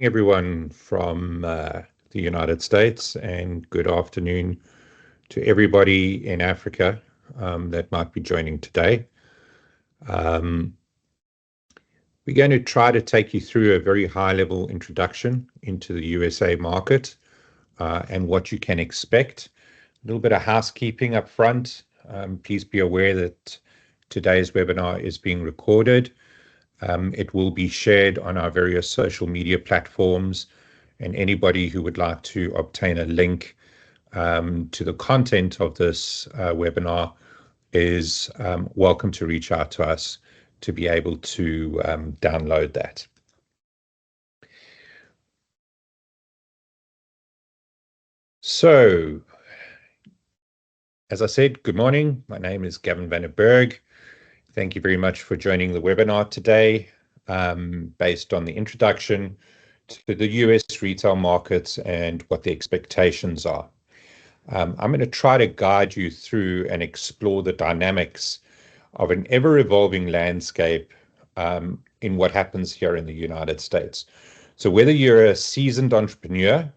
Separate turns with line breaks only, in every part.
Everyone from the United States, and good afternoon to everybody in Africa that might be joining today. Um, we're going to try to take you through a very high-level introduction into the USA market and what you can expect. A little bit of housekeeping up front. Please be aware that today's webinar is being recorded. It will be shared on our various social media platforms, and anybody who would like to obtain a link to the content of this webinar is welcome to reach out to us to be able to download that. So, as I said, good morning. My name is Gavin van der Berg. Thank you very much for joining the webinar today, based on the introduction to the US retail markets and what the expectations are. I'm going to try to guide you through and explore the dynamics of an ever-evolving landscape in what happens here in the United States. So whether you're a seasoned entrepreneur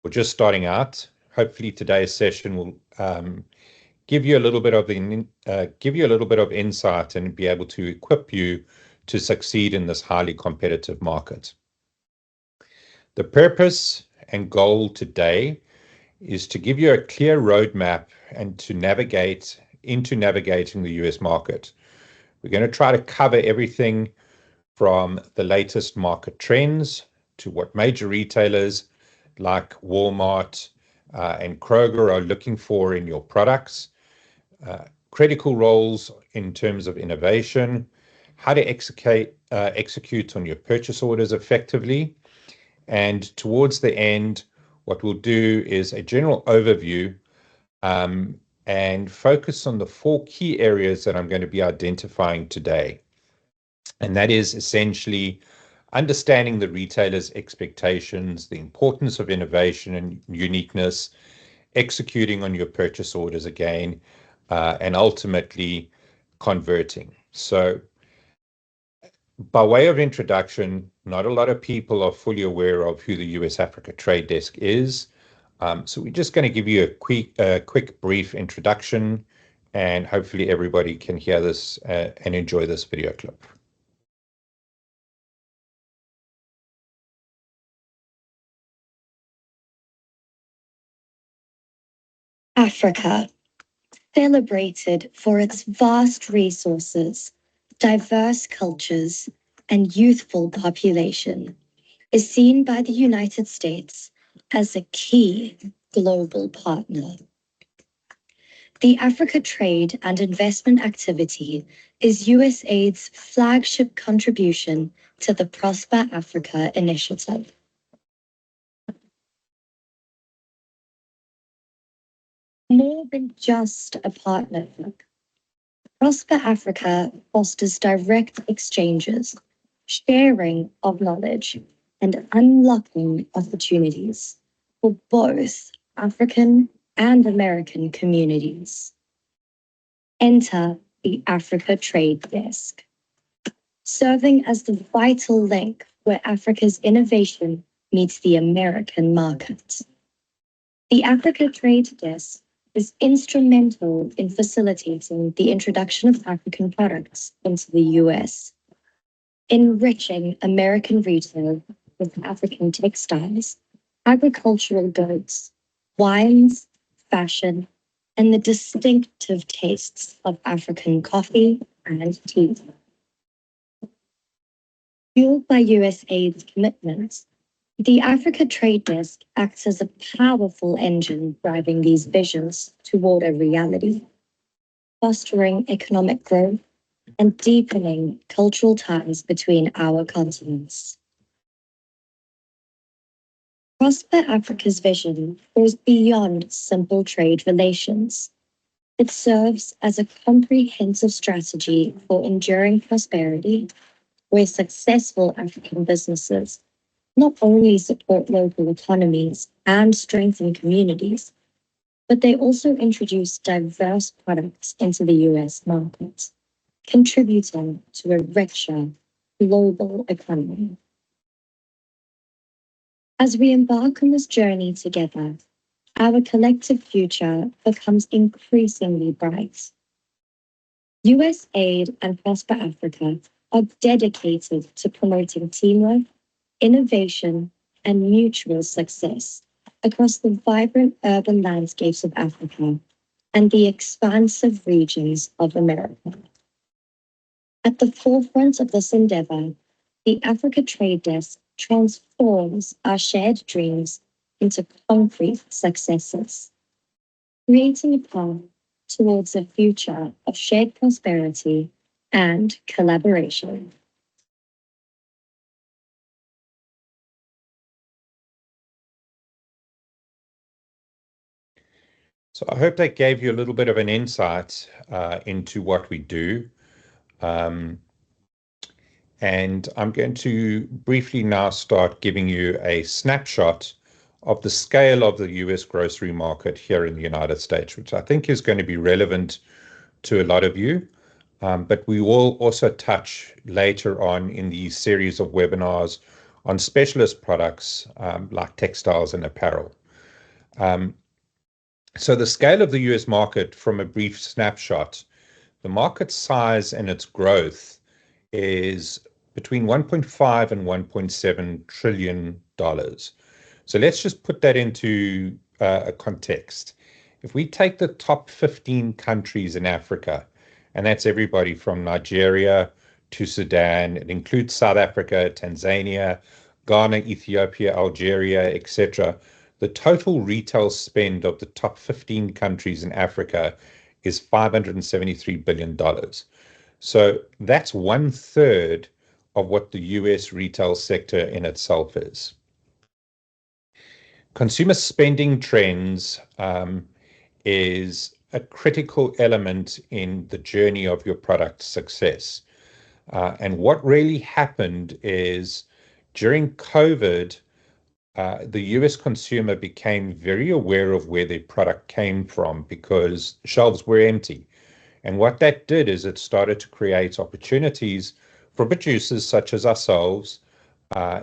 or just starting out, hopefully today's session will give you a little bit of insight and be able to equip you to succeed in this highly competitive market. The purpose and goal today is to give you a clear roadmap and to navigating the US market. We're going to try to cover everything from the latest market trends to what major retailers like Walmart and Kroger are looking for in your products, critical roles in terms of innovation, how to execute on your purchase orders effectively, and towards the end, what we'll do is a general overview and focus on the 4 key areas that I'm going to be identifying today. And that is essentially understanding the retailer's expectations, the importance of innovation and uniqueness, executing on your purchase orders again, and ultimately converting. So by way of introduction, not a lot of people are fully aware of who the US Africa Trade Desk is. So we're just going to give you a quick brief introduction, and hopefully everybody can hear this and enjoy this video clip.
Africa, celebrated for its vast resources, diverse cultures, and youthful population, is seen by the United States as a key global partner. The Africa Trade and Investment Activity is USAID's flagship contribution to the Prosper Africa initiative. More than just a partnership, Prosper Africa fosters direct exchanges, sharing of knowledge, and unlocking opportunities for both African and American communities. Enter the Africa Trade Desk, serving as the vital link where Africa's innovation meets the American market. The Africa Trade Desk is instrumental in facilitating the introduction of African products into the US, enriching American retail with African textiles, agricultural goods, wines, fashion, and the distinctive tastes of African coffee and tea. Fueled by USAID's commitments, the Africa Trade Desk acts as a powerful engine driving these visions toward a reality, fostering economic growth and deepening cultural ties between our continents. Prosper Africa's vision goes beyond simple trade relations. It serves as a comprehensive strategy for enduring prosperity, where successful African businesses not only support local economies and strengthen communities, but they also introduce diverse products into the US market, contributing to a richer global economy. As we embark on this journey together, our collective future becomes increasingly bright. USAID and Prosper Africa are dedicated to promoting teamwork, innovation, and mutual success across the vibrant urban landscapes of Africa and the expansive regions of America. At the forefront of this endeavor, the Africa Trade Desk transforms our shared dreams into concrete successes, creating a path towards a future of shared prosperity and collaboration.
So I hope that gave you a little bit of an insight into what we do. Um, and I'm going to briefly now start giving you a snapshot of the scale of the US grocery market here in the United States, which I think is going to be relevant to a lot of you. But we will also touch later on in the series of webinars on specialist products like textiles and apparel. So the scale of the US market from a brief snapshot, the market size and its growth is between 1.5 and 1.7 trillion dollars. So let's just put that into a context. If we take the top 15 countries in Africa, and that's everybody from Nigeria to Sudan, it includes South Africa, Tanzania, Ghana, Ethiopia, Algeria, etc. The total retail spend of the top 15 countries in Africa is $573 billion. So that's 1/3 of what the US retail sector in itself is. Consumer spending trends is a critical element in the journey of your product success. And what really happened is during COVID, the US consumer became very aware of where their product came from because shelves were empty. And what that did is it started to create opportunities for producers such as ourselves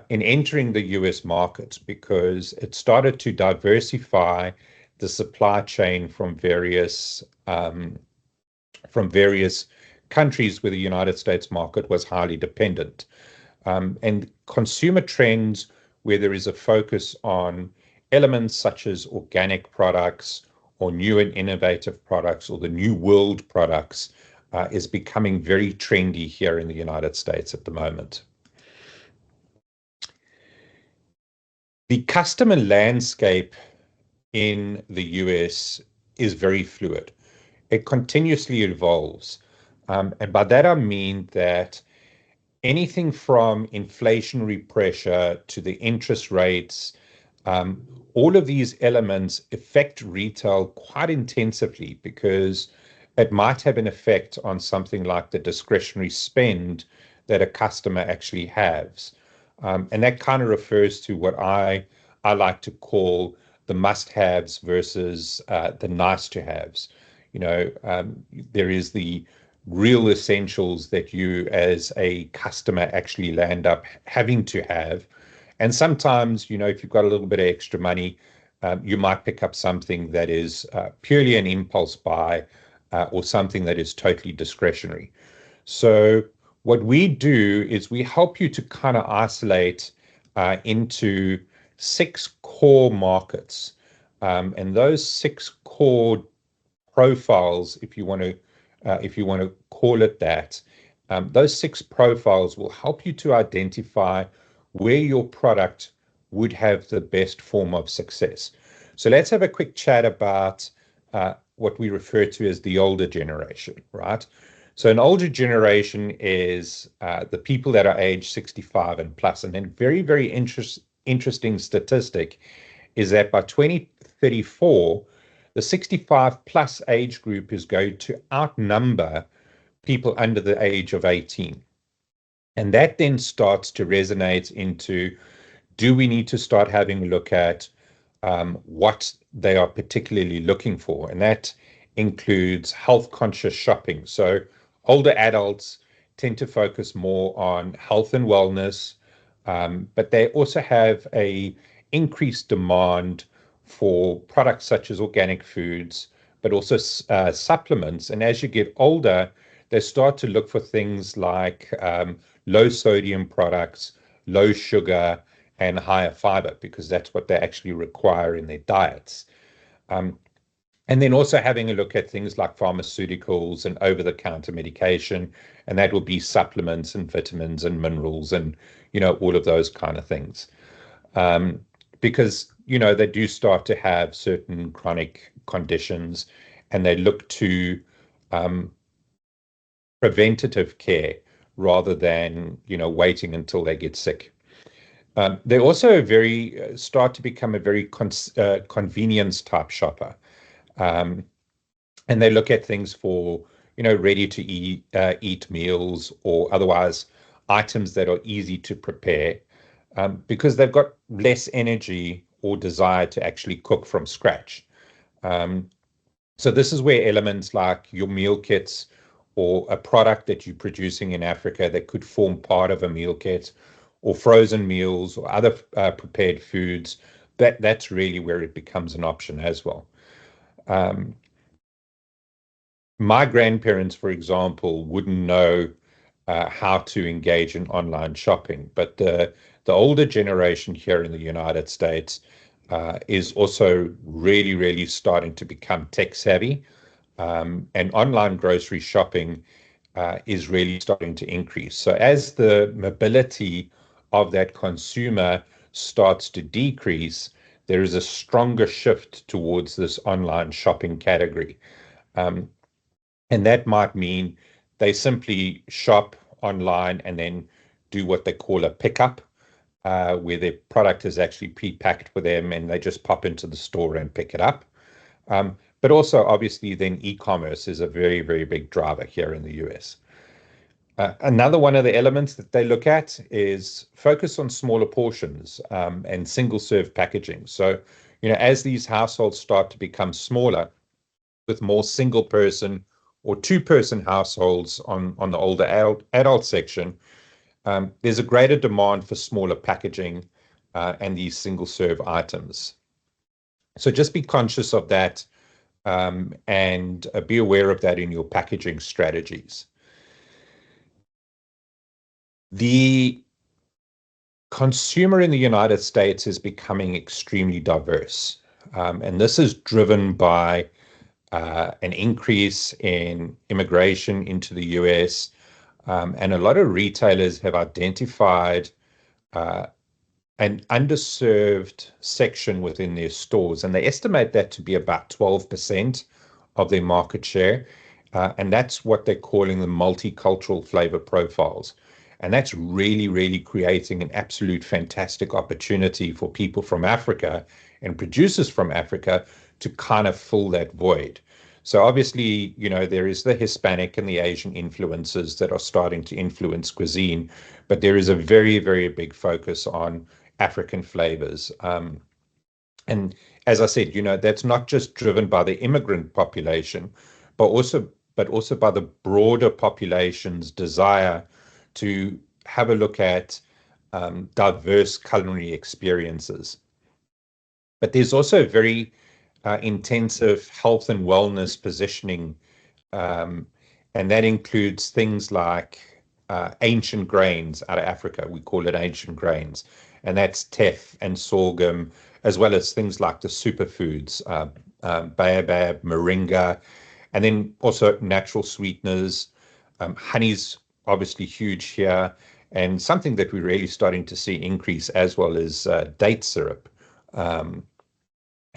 in entering the US market because it started to diversify the supply chain from various countries where the United States market was highly dependent. And consumer trends where there is a focus on elements such as organic products or new and innovative products or the new world products is becoming very trendy here in the United States at the moment. The customer landscape in the US is very fluid. It continuously evolves. And by that I mean that anything from inflationary pressure to the interest rates, all of these elements affect retail quite intensively because it might have an effect on something like the discretionary spend that a customer actually has. And that kind of refers to what I like to call the must-haves versus the nice-to-haves. There is the real essentials that you as a customer actually land up having to have. And sometimes, if you've got a little bit of extra money, you might pick up something that is purely an impulse buy or something that is totally discretionary. So what we do is we help you to kind of isolate into 6 core markets. And those 6 core profiles, if you want to call it that, those 6 profiles will help you to identify where your product would have the best form of success. So let's have a quick chat about what we refer to as the older generation, right? So an older generation is the people that are age 65 and plus. And then very, very interesting statistic is that by 2034, the 65 plus age group is going to outnumber people under the age of 18. And that then starts to resonate into, do we need to start having a look at what they are particularly looking for? And that includes health conscious shopping. So older adults tend to focus more on health and wellness, but they also have a increased demand for products such as organic foods, but also supplements. And as you get older, they start to look for things like low sodium products, low sugar, and higher fiber, because that's what they actually require in their diets. And then also having a look at things like pharmaceuticals and over-the-counter medication, and that will be supplements and vitamins and minerals and, all of those kind of things. Because, they do start to have certain chronic conditions, and they look to preventative care rather than, waiting until they get sick. They also start to become a very convenience type shopper. And they look at things for, ready to eat meals or otherwise items that are easy to prepare, because they've got less energy or desire to actually cook from scratch. So this is where elements like your meal kits or a product that you're producing in Africa that could form part of a meal kit, or frozen meals or other prepared foods, that's really where it becomes an option as well. My grandparents, for example, wouldn't know how to engage in online shopping, but the older generation here in the United States is also really, really starting to become tech savvy, and online grocery shopping is really starting to increase. So as the mobility of that consumer starts to decrease, there is a stronger shift towards this online shopping category. And that might mean they simply shop online and then do what they call a pickup, where their product is actually pre-packed for them and they just pop into the store and pick it up. But also, obviously, then e-commerce is a very, very big driver here in the US. Another one of the elements that they look at is focus on smaller portions, and single-serve packaging. So, as these households start to become smaller, with more single-person or two-person households on the older adult section, there's a greater demand for smaller packaging and these single-serve items. So just be conscious of that, and be aware of that in your packaging strategies. The consumer in the United States is becoming extremely diverse, and this is driven by an increase in immigration into the US, and a lot of retailers have identified an underserved section within their stores, and they estimate that to be about 12% of their market share. And that's what they're calling the multicultural flavor profiles. And that's really, really creating an absolute fantastic opportunity for people from Africa and producers from Africa to kind of fill that void. So obviously, there is the Hispanic and the Asian influences that are starting to influence cuisine, but there is a very, very big focus on African flavors. And as I said, that's not just driven by the immigrant population, but also by the broader population's desire to have a look at diverse culinary experiences. But there's also very intensive health and wellness positioning, and that includes things like ancient grains out of Africa. We call it ancient grains, and that's teff and sorghum, as well as things like the superfoods, baobab, moringa, and then also natural sweeteners. Honey's obviously huge here, and something that we're really starting to see increase as well is date syrup.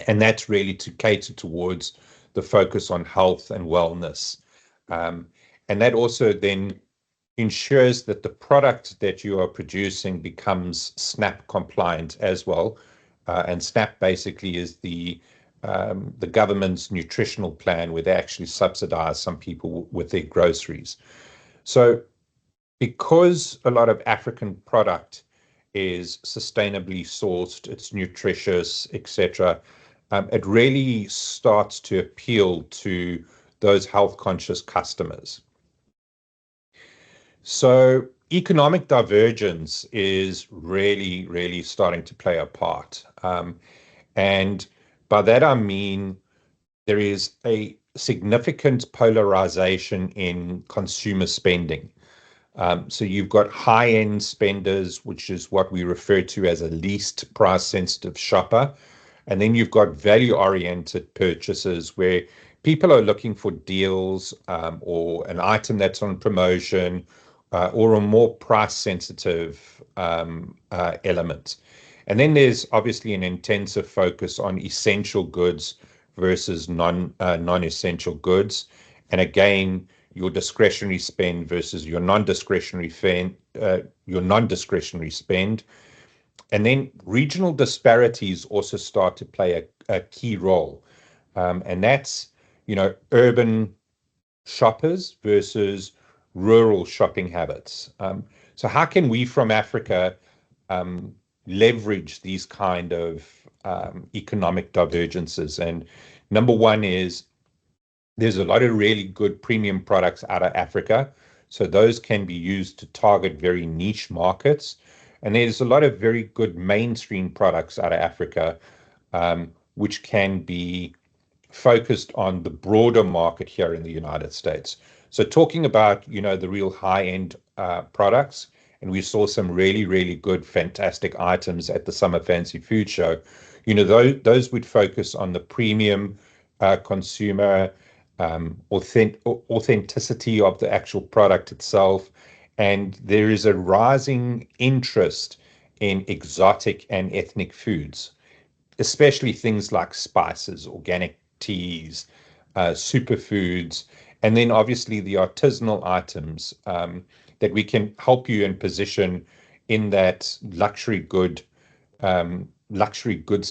And that's really to cater towards the focus on health and wellness. And that also then ensures that the product that you are producing becomes SNAP compliant as well. And SNAP basically is the government's nutritional plan, where they actually subsidize some people with their groceries. So because a lot of African product is sustainably sourced, it's nutritious, etc., it really starts to appeal to those health conscious customers. So economic divergence is really, really starting to play a part. And by that, I mean there is a significant polarization in consumer spending. So you've got high-end spenders, which is what we refer to as a least price-sensitive shopper. And then you've got value-oriented purchases where people are looking for deals or an item that's on promotion or a more price-sensitive element. And then there's obviously an intensive focus on essential goods versus non-essential goods. And again, your discretionary spend versus your non-discretionary spend. And then regional disparities also start to play a key role. And that's, urban shoppers versus rural shopping habits. So how can we from Africa leverage these kind of economic divergences? And number one is there's a lot of really good premium products out of Africa. So those can be used to target very niche markets. And there's a lot of very good mainstream products out of Africa, which can be focused on the broader market here in the United States. So talking about, the real high-end products, and we saw some really, really good, fantastic items at the Summer Fancy Food Show. Those would focus on the premium consumer, authenticity of the actual product itself. And there is a rising interest in exotic and ethnic foods, especially things like spices, organic teas, superfoods, and then obviously the artisanal items that we can help you and position in that luxury goods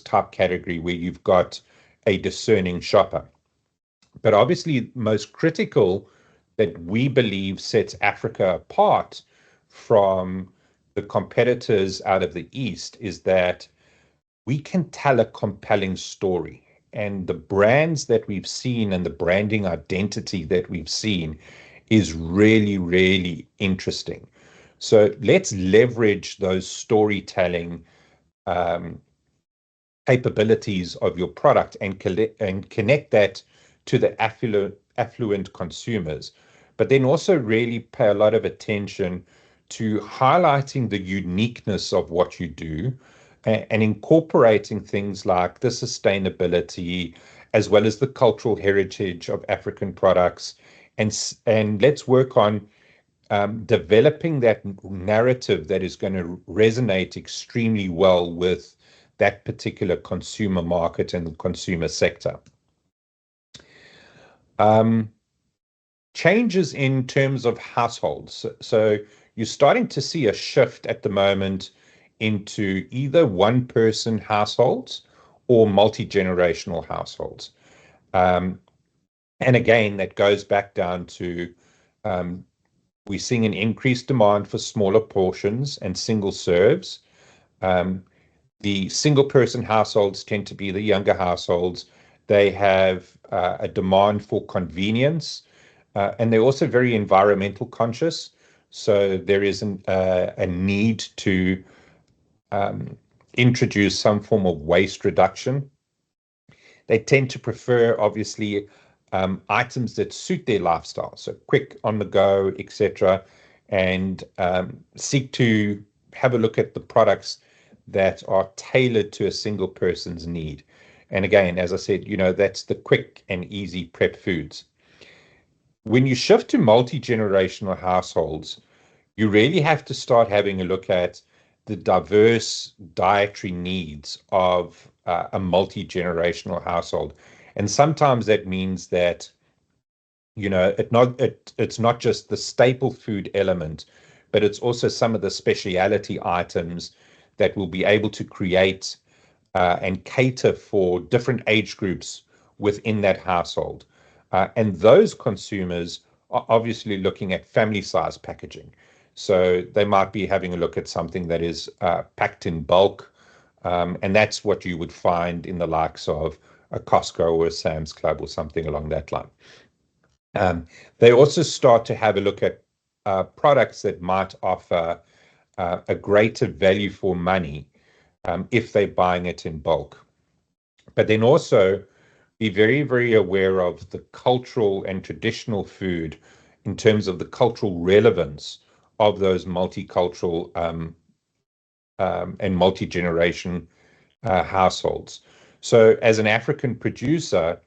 type category where you've got a discerning shopper. But obviously, most critical that we believe sets Africa apart from the competitors out of the East is that we can tell a compelling story. And the brands that we've seen and the branding identity that we've seen is really, really interesting. So let's leverage those storytelling capabilities of your product and connect that to the affluent consumers, but then also really pay a lot of attention to highlighting the uniqueness of what you do and incorporating things like the sustainability as well as the cultural heritage of African products. And let's work on developing that narrative that is going to resonate extremely well with that particular consumer market and the consumer sector. Changes in terms of households. So you're starting to see a shift at the moment into either one-person households or multi-generational households. And again, that goes back down to we're seeing an increased demand for smaller portions and single serves. The single person households tend to be the younger households. They have a demand for convenience, and they're also very environmental conscious. So there is a need to introduce some form of waste reduction. They tend to prefer, obviously, items that suit their lifestyle, so quick on the go, etc., and seek to have a look at the products that are tailored to a single person's need. And again, as I said, that's the quick and easy prep foods. When you shift to multi-generational households, you really have to start having a look at the diverse dietary needs of a multi-generational household. And sometimes that means that, it's not just the staple food element, but it's also some of the specialty items that will be able to create and cater for different age groups within that household. And those consumers are obviously looking at family size packaging. So they might be having a look at something that is packed in bulk. And that's what you would find in the likes of a Costco or a Sam's Club or something along that line. They also start to have a look at products that might offer a greater value for money if they're buying it in bulk. But then also be very, very aware of the cultural and traditional food in terms of the cultural relevance of those multicultural and multi-generation households. So as an African producer,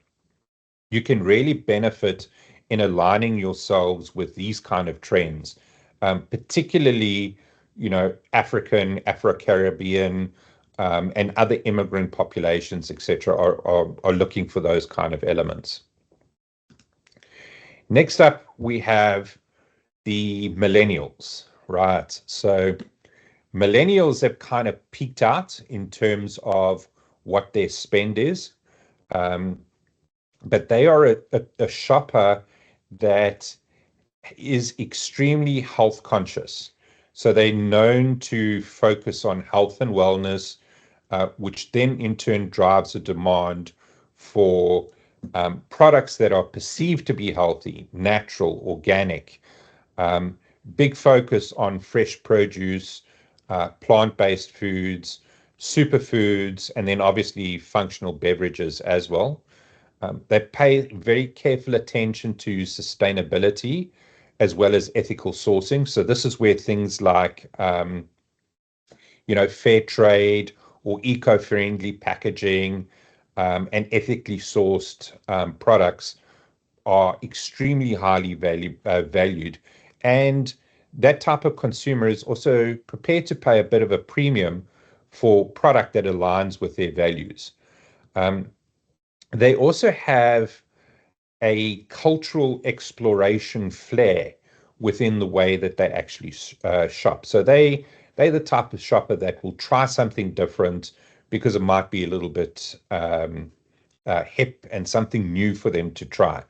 you can really benefit in aligning yourselves with these kind of trends, particularly, African, Afro-Caribbean, and other immigrant populations, etc., are looking for those kind of elements. Next up, we have the millennials, right? So millennials have kind of peaked out in terms of what their spend is. But they are a shopper that is extremely health conscious. So they're known to focus on health and wellness, which then in turn drives a demand for products that are perceived to be healthy, natural, organic. Um, Big focus on fresh produce, plant-based foods, superfoods, and then obviously functional beverages as well. They pay very careful attention to sustainability as well as ethical sourcing. So this is where things like, fair trade or eco-friendly packaging and ethically sourced products are extremely highly valued. And that type of consumer is also prepared to pay a bit of a premium for product that aligns with their values. They also have a cultural exploration flair within the way that they actually shop. So they're the type of shopper that will try something different because it might be a little bit hip and something new for them to try.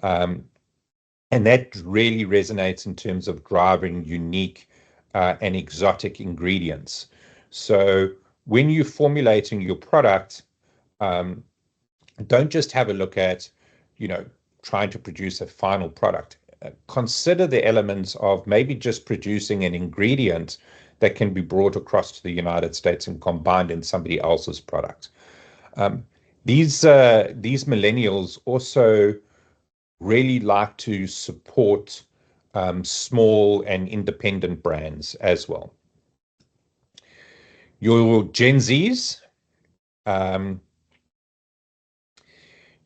And that really resonates in terms of driving unique and exotic ingredients. So when you're formulating your product, don't just have a look at, trying to produce a final product. Consider the elements of maybe just producing an ingredient that can be brought across to the United States and combined in somebody else's product. These millennials also really like to support small and independent brands as well. Your um,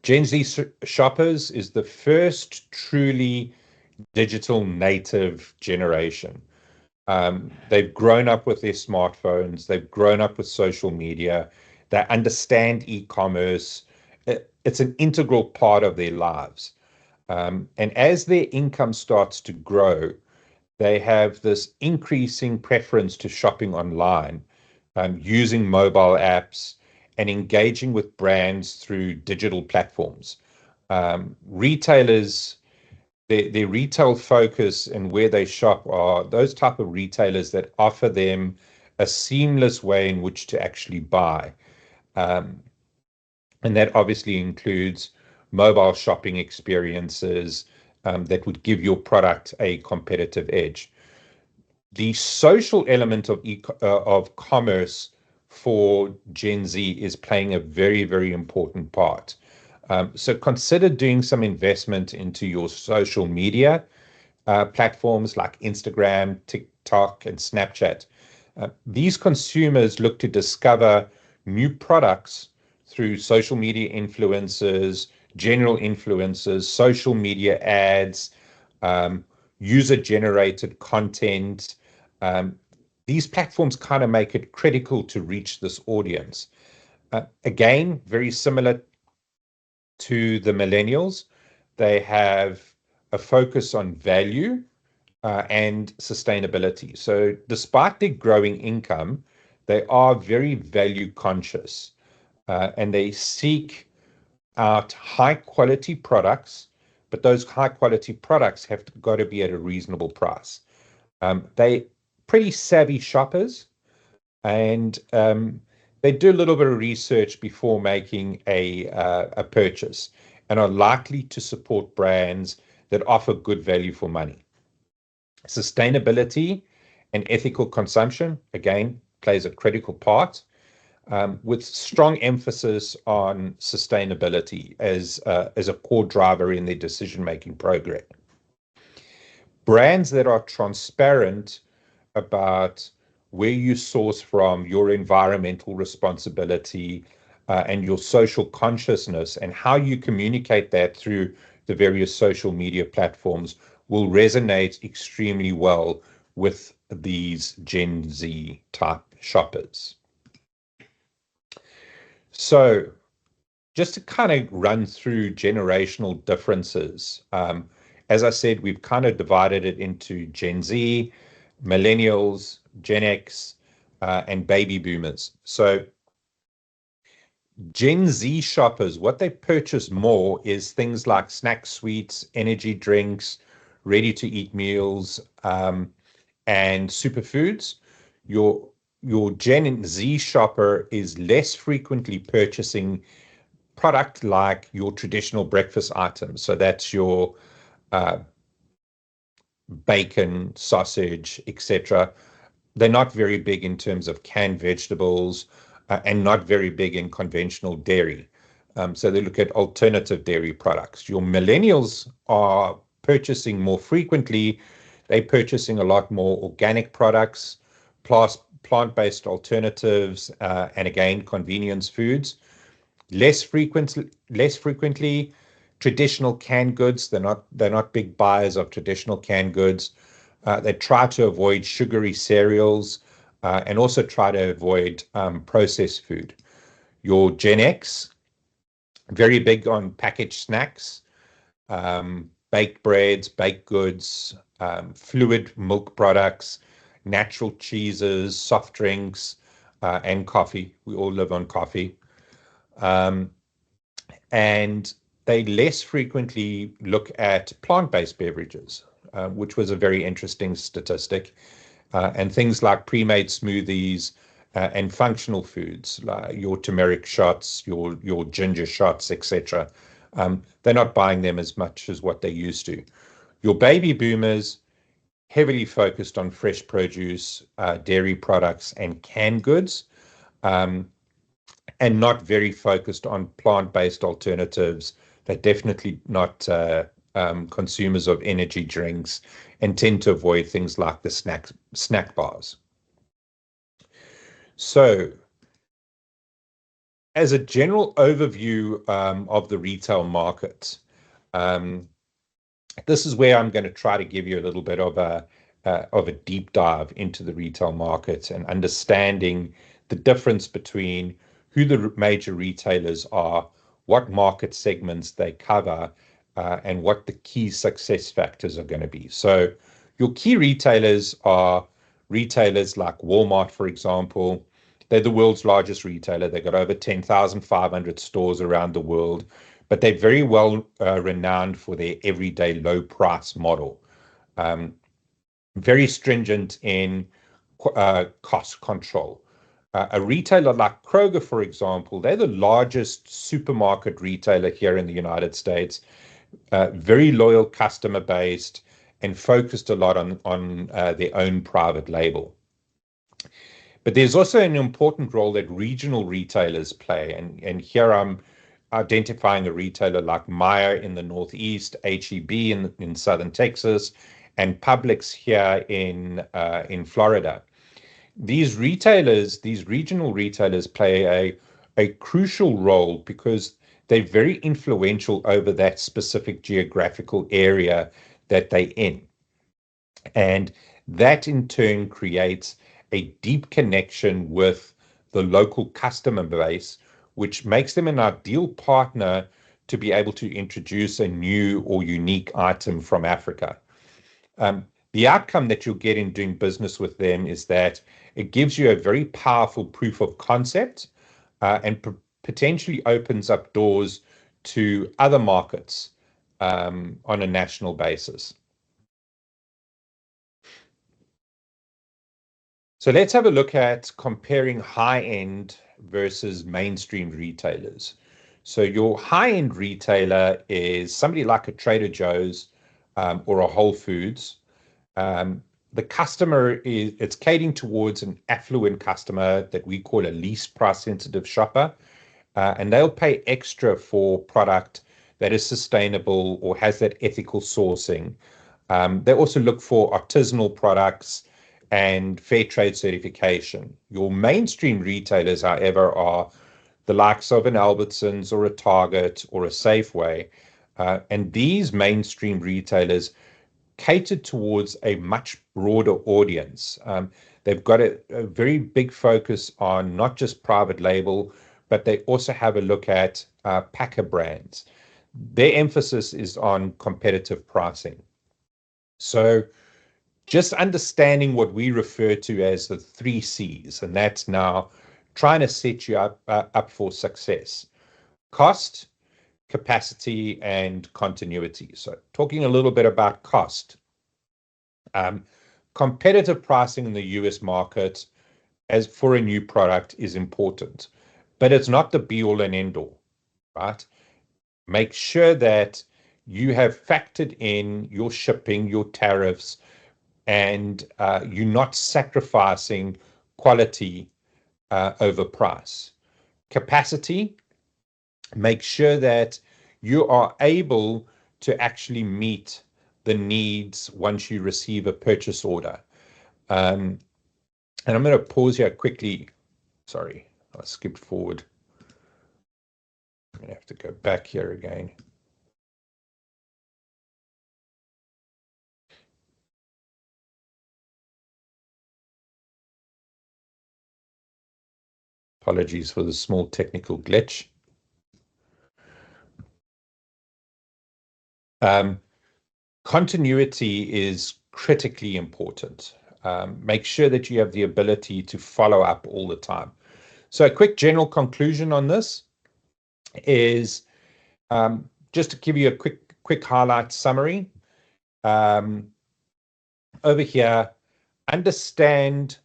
Gen Z shoppers is the first truly digital native generation. They've grown up with their smartphones, they've grown up with social media, they understand e-commerce. It's an integral part of their lives. And as their income starts to grow, they have this increasing preference to shopping online, using mobile apps, and engaging with brands through digital platforms. Retailers, their retail focus and where they shop are those type of retailers that offer them a seamless way in which to actually buy. Um, and that obviously includes mobile shopping experiences that would give your product a competitive edge. The social element of commerce for Gen Z is playing a very, very important part. So consider doing some investment into your social media platforms like Instagram, TikTok, and Snapchat. These consumers look to discover new products through social media influencers, general influencers, social media ads, um, user-generated content. Um, these platforms kind of make it critical to reach this audience. Again, very similar to the millennials, they have a focus on value and sustainability. So despite their growing income, they are very value conscious and they seek out high quality products, but those high quality products have got to be at a reasonable price. They pretty savvy shoppers, and they do a little bit of research before making a purchase, and are likely to support brands that offer good value for money. Sustainability and ethical consumption, again, plays a critical part, with strong emphasis on sustainability as a core driver in their decision-making program. Brands that are transparent about where you source from, your environmental responsibility, and your social consciousness, and how you communicate that through the various social media platforms will resonate extremely well with these Gen Z type shoppers. So just to kind of run through generational differences, as I said, we've kind of divided it into Gen Z, millennials, Gen X, and baby boomers. So Gen Z shoppers, what they purchase more is things like snack sweets, energy drinks, ready-to-eat meals, and superfoods. Your your Gen Z shopper is less frequently purchasing product like your traditional breakfast items. So that's your uh, bacon, sausage, etc. They're not very big in terms of canned vegetables, and not very big in conventional dairy. So they look at alternative dairy products. Your millennials are purchasing more frequently. They're purchasing a lot more organic products, plus plant-based alternatives, and again, convenience foods. Less frequently traditional canned goods. They're not big buyers of traditional canned goods. They try to avoid sugary cereals, and also try to avoid processed food. Your Gen X, very big on packaged snacks, baked breads, baked goods, fluid milk products, natural cheeses, soft drinks, and coffee. We all live on coffee. Um, and they less frequently look at plant-based beverages, which was a very interesting statistic. And things like pre-made smoothies, and functional foods like your turmeric shots, your ginger shots, etc. They're not buying them as much as what they used to. Your baby boomers heavily focused on fresh produce, dairy products, and canned goods. Um, and not very focused on plant-based alternatives. They're definitely not consumers of energy drinks, and tend to avoid things like the snack bars. So, as a general overview of the retail market, um, this is where I'm going to try to give you a little bit of a deep dive into the retail market and understanding the difference between who the major retailers are, what market segments they cover, and what the key success factors are going to be. So your key retailers are retailers like Walmart, for example. They're the world's largest retailer. They've got over 10,500 stores around the world, but they're very well renowned for their everyday low price model. Um, Very stringent in cost control. A retailer like Kroger, for example, they're the largest supermarket retailer here in the United States, very loyal customer based, and focused a lot on their own private label. But there's also an important role that regional retailers play. And here I'm identifying a retailer like Meijer in the Northeast, HEB in Southern Texas, and Publix here in Florida. These regional retailers play a crucial role because they're very influential over that specific geographical area that they're in. And that in turn creates a deep connection with the local customer base, which makes them an ideal partner to be able to introduce a new or unique item from Africa. The outcome that you'll get in doing business with them is that it gives you a very powerful proof of concept, and potentially opens up doors to other markets on a national basis. So let's have a look at comparing high-end versus mainstream retailers. So your high-end retailer is somebody like a Trader Joe's, or a Whole Foods. The customer it's catering towards an affluent customer that we call a least price sensitive shopper, and they'll pay extra for product that is sustainable or has that ethical sourcing. They also look for artisanal products and fair trade certification. Your mainstream retailers, however, are the likes of an Albertsons or a Target or a Safeway. And these mainstream retailers catered towards a much broader audience. They've got a very big focus on not just private label, but they also have a look at packer brands. Their emphasis is on competitive pricing. So just understanding what we refer to as the 3 Cs, and that's now trying to set you up for success: cost, capacity, and continuity. So talking a little bit about cost. Competitive pricing in the US market as for a new product is important, but it's not the be all and end all, right? Make sure that you have factored in your shipping, your tariffs, and you're not sacrificing quality over price. Capacity, make sure that you are able to actually meet the needs once you receive a purchase order. And I'm going to pause here quickly. Sorry, I skipped forward. I'm going to have to go back here again. Apologies for the small technical glitch. Continuity is critically important. Make sure that you have the ability to follow up all the time. So a quick general conclusion on this is just to give you a quick highlight summary. Over here, understand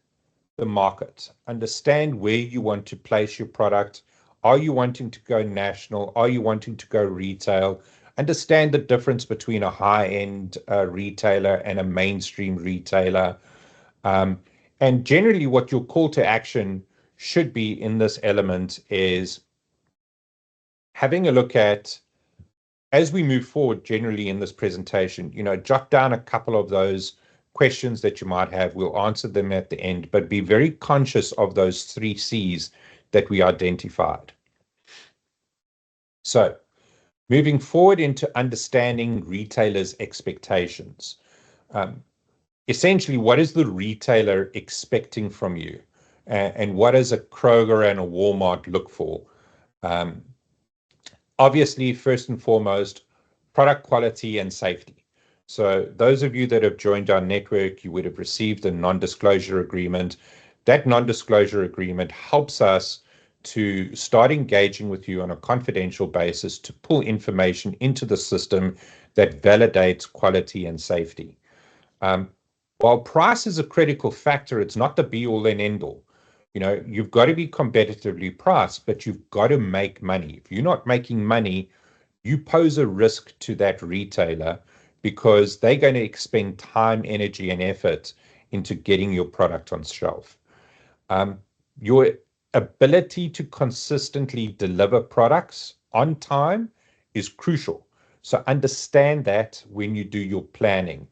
the market, understand where you want to place your product. Are you wanting to go national? Are you wanting to go retail? Understand the difference between a high-end retailer and a mainstream retailer. And generally, what your call to action should be in this element is having a look at, as we move forward generally in this presentation, jot down a couple of those questions that you might have. We'll answer them at the end, but be very conscious of those 3 Cs that we identified. So moving forward into understanding retailers' expectations. Essentially, what is the retailer expecting from you? And what does a Kroger and a Walmart look for? Obviously, first and foremost, product quality and safety. So those of you that have joined our network, you would have received a non-disclosure agreement. That non-disclosure agreement helps us to start engaging with you on a confidential basis to pull information into the system that validates quality and safety. While price is a critical factor, it's not the be all and end all. You've got to be competitively priced, but you've got to make money. If you're not making money, you pose a risk to that retailer because they're going to expend time, energy, and effort into getting your product on shelf. Your ability to consistently deliver products on time is crucial. So understand that when you do your planning.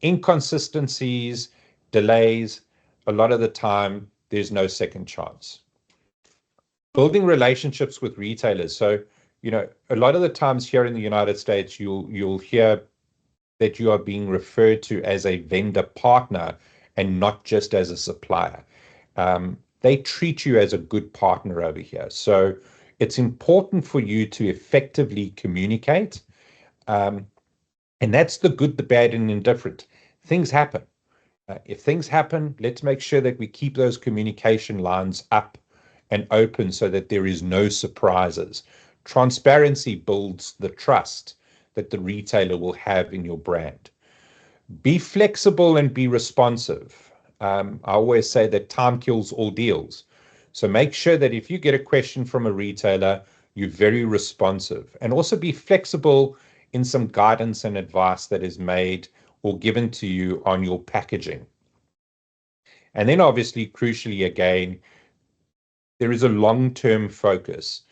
Inconsistencies, delays, a lot of the time, there's no second chance. Building relationships with retailers. So, a lot of the times here in the United States, you'll hear that you are being referred to as a vendor partner and not just as a supplier. They treat you as a good partner over here. So it's important for you to effectively communicate. And that's the good, the bad, and indifferent. Things happen. If things happen, let's make sure that we keep those communication lines up and open so that there is no surprises. Transparency builds the trust that the retailer will have in your brand. Be flexible and be responsive. I always say that time kills all deals. So make sure that if you get a question from a retailer, you're very responsive, and also be flexible in some guidance and advice that is made or given to you on your packaging. And then obviously, crucially again, there is a long-term focus.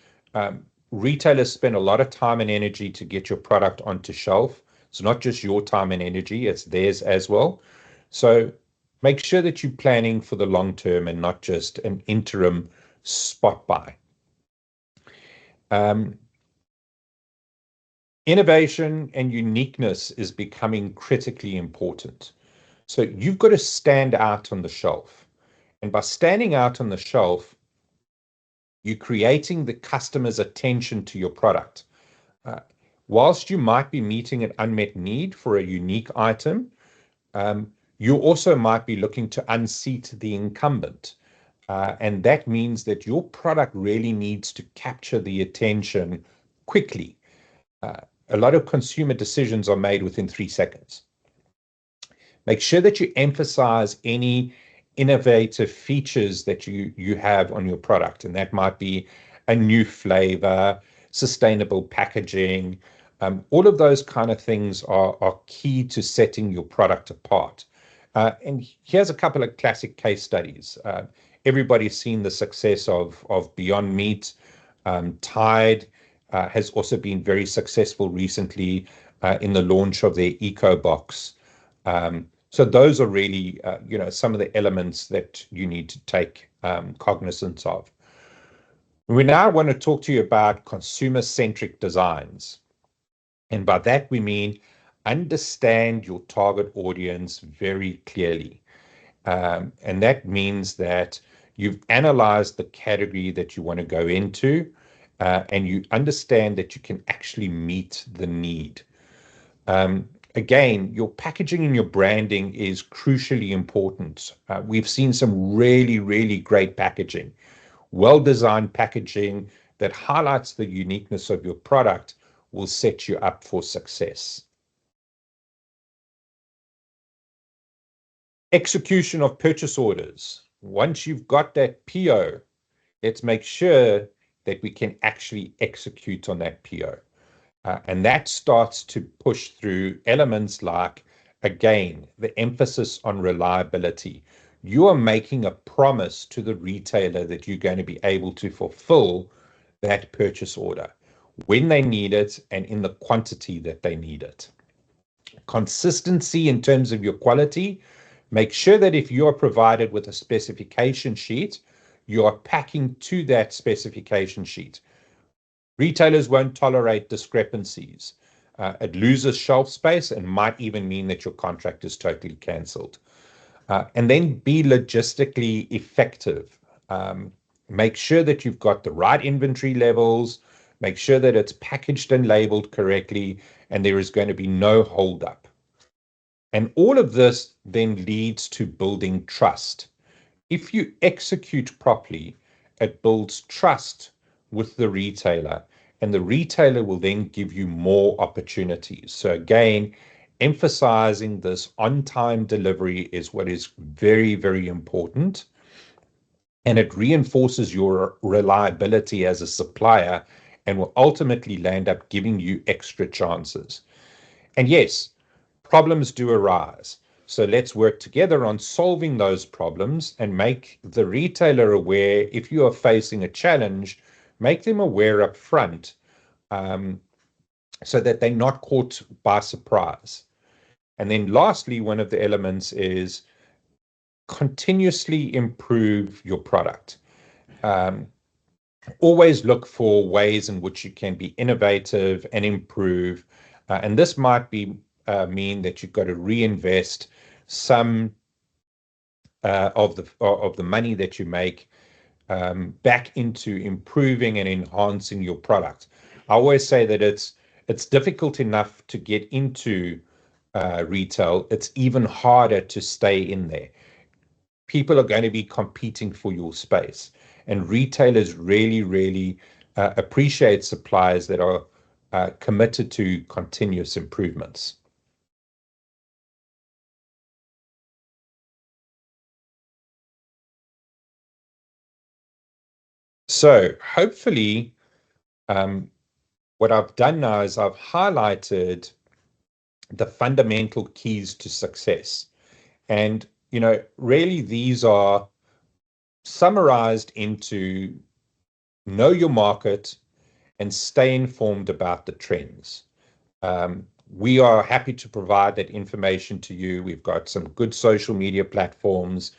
Retailers spend a lot of time and energy to get your product onto shelf. It's not just your time and energy, it's theirs as well. So make sure that you're planning for the long term and not just an interim spot buy. Innovation and uniqueness is becoming critically important. So you've got to stand out on the shelf. And by standing out on the shelf, you're creating the customer's attention to your product. Whilst you might be meeting an unmet need for a unique item, you also might be looking to unseat the incumbent. And that means that your product really needs to capture the attention quickly. A lot of consumer decisions are made within 3 seconds. Make sure that you emphasize any innovative features that you have on your product, and that might be a new flavor, sustainable packaging. All of those kind of things are key to setting your product apart. And here's a couple of classic case studies. Everybody's seen the success of Beyond Meat. Tide has also been very successful recently in the launch of their Eco Box. So those are really, some of the elements that you need to take cognizance of. We now want to talk to you about consumer-centric designs. And by that, we mean understand your target audience very clearly. And that means that you've analyzed the category that you want to go into, and you understand that you can actually meet the need. Again, your packaging and your branding is crucially important. We've seen some really, really great packaging, well-designed packaging that highlights the uniqueness of your product will set you up for success. Execution of purchase orders. Once you've got that PO, let's make sure that we can actually execute on that PO. And that starts to push through elements like, again, the emphasis on reliability. You are making a promise to the retailer that you're going to be able to fulfill that purchase order when they need it and in the quantity that they need it. Consistency in terms of your quality. Make sure that if you are provided with a specification sheet, you are packing to that specification sheet. Retailers won't tolerate discrepancies. It loses shelf space and might even mean that your contract is totally cancelled. And then be logistically effective. Make sure that you've got the right inventory levels. Make sure that it's packaged and labeled correctly, and there is going to be no holdup. And all of this then leads to building trust. If you execute properly, it builds trust with the retailer, and the retailer will then give you more opportunities. So again, emphasizing this on-time delivery is what is very, very important. And it reinforces your reliability as a supplier and will ultimately land up giving you extra chances. And yes, problems do arise. So let's work together on solving those problems and make the retailer aware. If you are facing a challenge, make them aware up front, so that they're not caught by surprise. And then lastly, one of the elements is continuously improve your product. Always look for ways in which you can be innovative and improve. And this might be mean that you've got to reinvest some of the money that you make back into improving and enhancing your product. I always say that it's difficult enough to get into retail. It's even harder to stay in there. People are going to be competing for your space, and retailers really, really appreciate suppliers that are committed to continuous improvements. So hopefully, what I've done now is I've highlighted the fundamental keys to success. And, really these are summarized into know your market and stay informed about the trends. We are happy to provide that information to you. We've got some good social media platforms.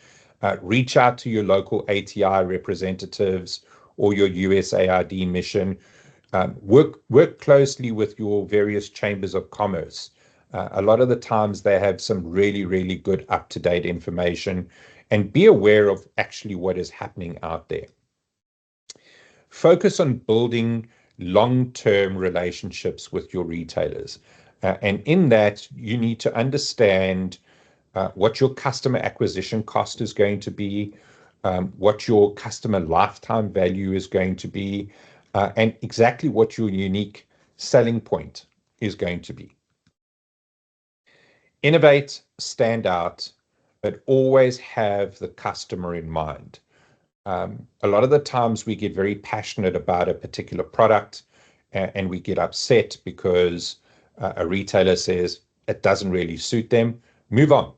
Reach out to your local ATI representatives or your USAID mission. Work closely with your various chambers of commerce. A lot of the times they have some really, really good up-to-date information, and be aware of actually what is happening out there. Focus on building long-term relationships with your retailers. And in that, you need to understand what your customer acquisition cost is going to be, what your customer lifetime value is going to be, and exactly what your unique selling point is going to be. Innovate, stand out, but always have the customer in mind. A lot of the times we get very passionate about a particular product and we get upset because a retailer says it doesn't really suit them. Move on.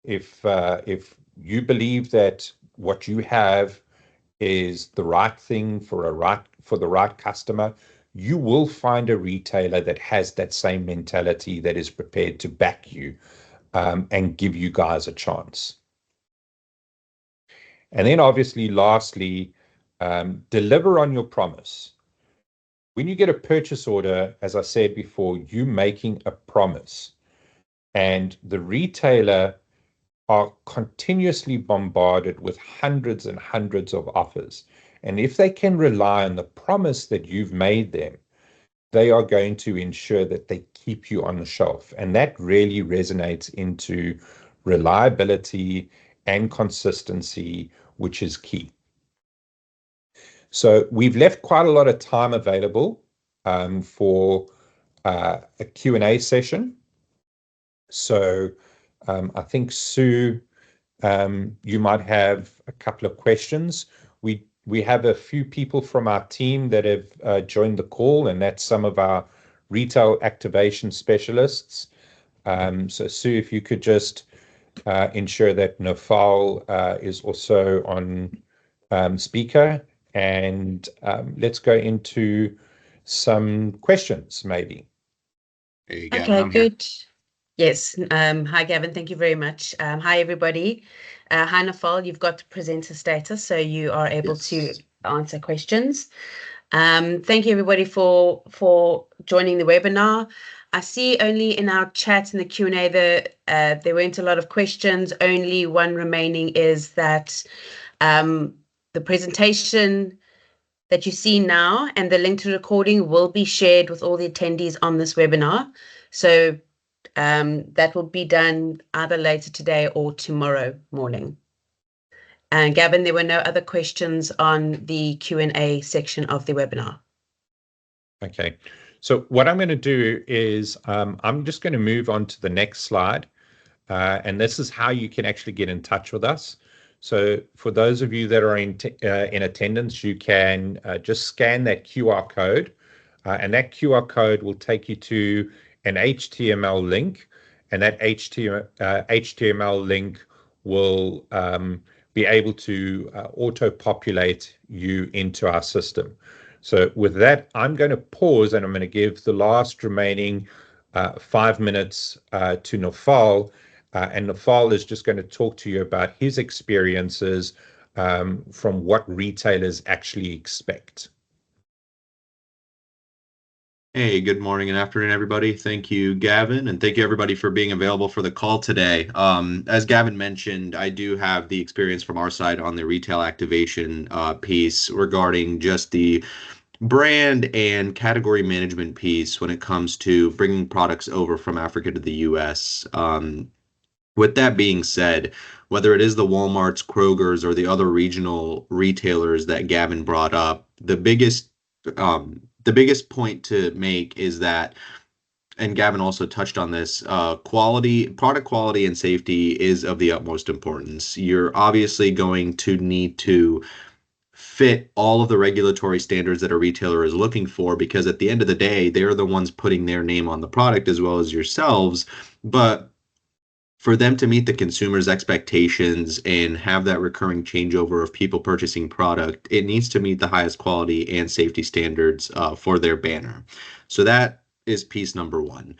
If you believe that what you have is the right thing for the right customer, you will find a retailer that has that same mentality, that is prepared to back you and give you guys a chance. And then obviously, lastly, deliver on your promise. When you get a purchase order, as I said before, you're making a promise, and the retailer are continuously bombarded with hundreds and hundreds of offers. And if they can rely on the promise that you've made them, they are going to ensure that they keep you on the shelf. And that really resonates into reliability and consistency, which is key. So we've left quite a lot of time available for a Q&A session. So I think, Sue, you might have a couple of questions. We have a few people from our team that have joined the call, and that's some of our retail activation specialists. So Sue, if you could just ensure that Nafal is also on speaker, and let's go into some questions maybe.
Hey, Gavin, okay, good. Yes. Hi, Gavin. Thank you very much. Hi, everybody. Hi, Nafal. You've got presenter status, so you are able to answer questions. Thank you, everybody, for joining the webinar. I see only in our chat in the Q&A that there weren't a lot of questions. Only one remaining is that the presentation that you see now and the link to the recording will be shared with all the attendees on this webinar. So that will be done either later today or tomorrow morning. And Gavin, there were no other questions on the Q&A section of the webinar.
Okay, so what I'm going to do is I'm just going to move on to the next slide. And this is how you can actually get in touch with us. So for those of you that are in attendance, you can just scan that QR code, and that QR code will take you to an HTML link, and that HTML link will be able to auto-populate you into our system. So with that, I'm going to pause, and I'm going to give the last remaining 5 minutes to Nafal. And Nafal is just going to talk to you about his experiences from what retailers actually expect.
Hey, good morning and afternoon, everybody. Thank you, Gavin, and thank you, everybody, for being available for the call today. As Gavin mentioned, I do have the experience from our side on the retail activation piece regarding just the brand and category management piece when it comes to bringing products over from Africa to the U.S. With that being said, whether it is the Walmarts, Kroger's, or the other regional retailers that Gavin brought up, the biggest point to make is that, and Gavin also touched on this, product quality and safety is of the utmost importance. You're obviously going to need to fit all of the regulatory standards that a retailer is looking for, because at the end of the day, they're the ones putting their name on the product as well as yourselves. But for them to meet the consumer's expectations and have that recurring changeover of people purchasing product, it needs to meet the highest quality and safety standards for their banner. So that is piece number one.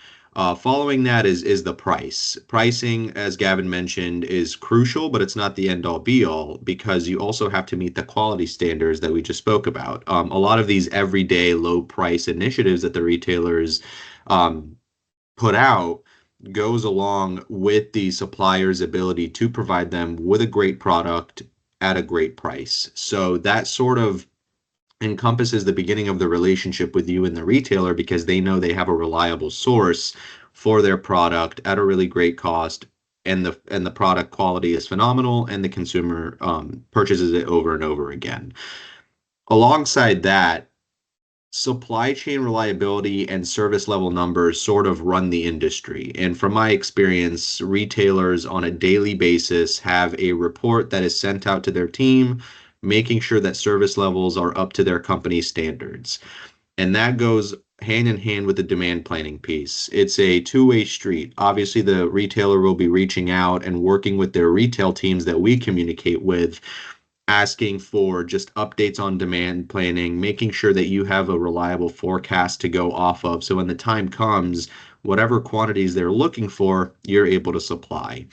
Following that is the price. Pricing, as Gavin mentioned, is crucial, but it's not the end all be all, because you also have to meet the quality standards that we just spoke about. A lot of these everyday low price initiatives that the retailers put out goes along with the supplier's ability to provide them with a great product at a great price. So that sort of encompasses the beginning of the relationship with you and the retailer, because they know they have a reliable source for their product at a really great cost, and the product quality is phenomenal, and the consumer purchases it over and over again. Alongside that, supply chain reliability and service level numbers sort of run the industry. And from my experience, retailers on a daily basis have a report that is sent out to their team, making sure that service levels are up to their company standards. And that goes hand in hand with the demand planning piece. It's a two-way street. Obviously, the retailer will be reaching out and working with their retail teams that we communicate with, asking for just updates on demand planning, making sure that you have a reliable forecast to go off of. So when the time comes, whatever quantities they're looking for, you're able to supply.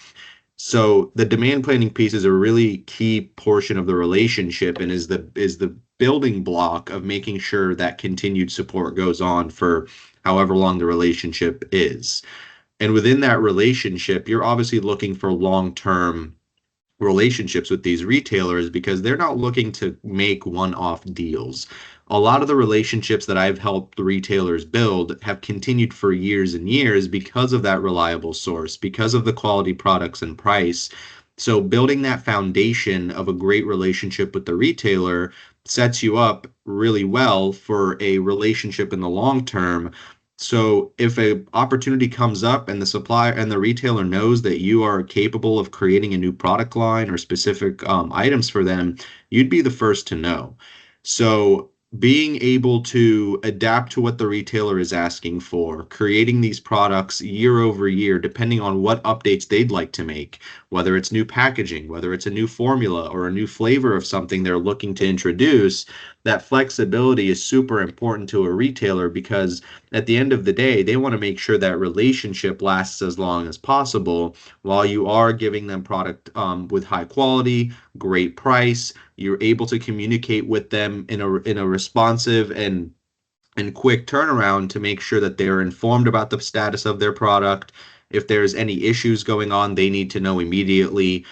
So the demand planning piece is a really key portion of the relationship, and is the building block of making sure that continued support goes on for however long the relationship is. And within that relationship, you're obviously looking for long-term relationships with these retailers, because they're not looking to make one-off deals. A lot of the relationships that I've helped the retailers build have continued for years and years because of that reliable source, because of the quality products and price. So building that foundation of a great relationship with the retailer sets you up really well for a relationship in the long term. So if a opportunity comes up and the supplier and the retailer knows that you are capable of creating a new product line or specific items for them, you'd be the first to know. So being able to adapt to what the retailer is asking for, creating these products year over year, depending on what updates they'd like to make, whether it's new packaging, whether it's a new formula or a new flavor of something they're looking to introduce, that flexibility is super important to a retailer, because at the end of the day, they want to make sure that relationship lasts as long as possible while you are giving them product with high quality, great price. You're able to communicate with them in a responsive and quick turnaround to make sure that they're informed about the status of their product. If there's any issues going on, they need to know immediately.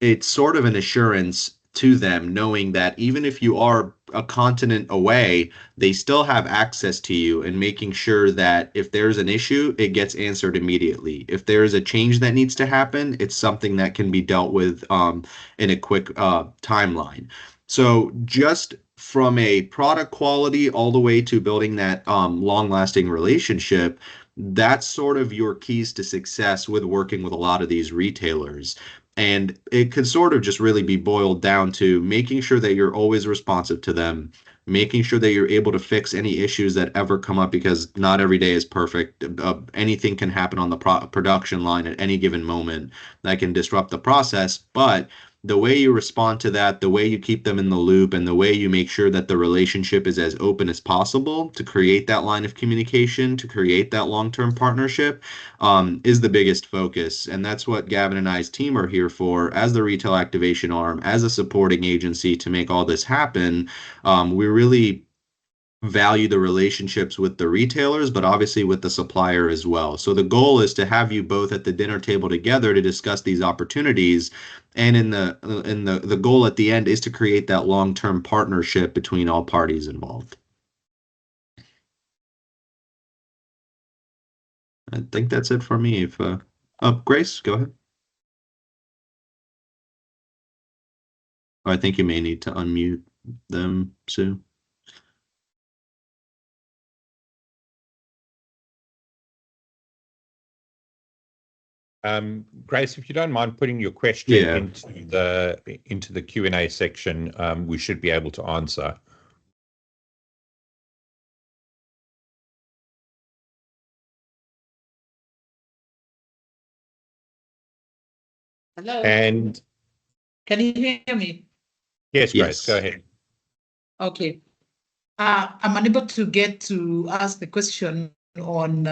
It's sort of an assurance to them, knowing that even if you are a continent away, they still have access to you, and making sure that if there's an issue, it gets answered immediately. If there is a change that needs to happen, it's something that can be dealt with in a quick timeline. So just from a product quality all the way to building that long-lasting relationship, that's sort of your keys to success with working with a lot of these retailers. And it could sort of just really be boiled down to making sure that you're always responsive to them, making sure that you're able to fix any issues that ever come up, because not every day is perfect. Anything can happen on the production line at any given moment that can disrupt the process. But the way you respond to that, the way you keep them in the loop, and the way you make sure that the relationship is as open as possible to create that line of communication, to create that long-term partnership, is the biggest focus. And that's what Gavin and I's team are here for, as the retail activation arm, as a supporting agency to make all this happen. We really value the relationships with the retailers, but obviously with the supplier as well. So the goal is to have you both at the dinner table together to discuss these opportunities. And the goal at the end is to create that long-term partnership between all parties involved. I think that's it for me. If Grace, go ahead. I think you may need to unmute them, Sue.
Grace, if you don't mind putting your question into the Q&A section, we should be able to answer.
Hello.
And
can you hear me?
Yes, Grace, go ahead.
Okay. I'm unable to get to ask the question on,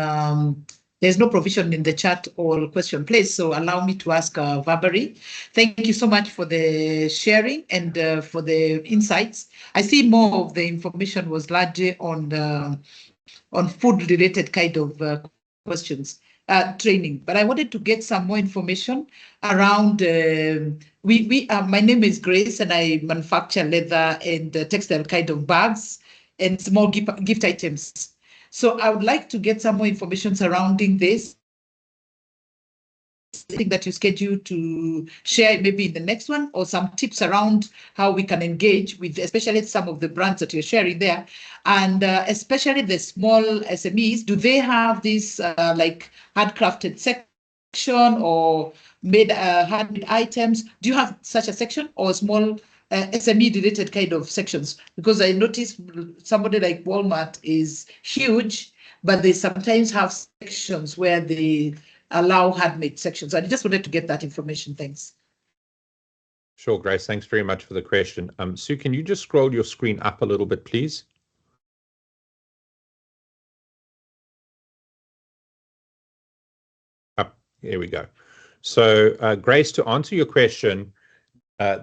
there's no provision in the chat or question place, so allow me to ask verbally. Thank you so much for the sharing and for the insights. I see more of the information was largely on food-related kind of questions, training, but I wanted to get some more information around, my name is Grace and I manufacture leather and textile kind of bags and small gift items. So I would like to get some more information surrounding this. Thing that you schedule to share maybe in the next one, or some tips around how we can engage with, especially some of the brands that you're sharing there, and especially the small SMEs. Do they have this like handcrafted section or made handmade items? Do you have such a section or small SME related kind of sections? Because I noticed somebody like Walmart is huge, but they sometimes have sections where they allow handmade sections. I just wanted to get that information. Thanks.
Sure, Grace. Thanks very much for the question. Sue, can you just scroll your screen up a little bit, please? Up. Here we go. So, Grace, to answer your question,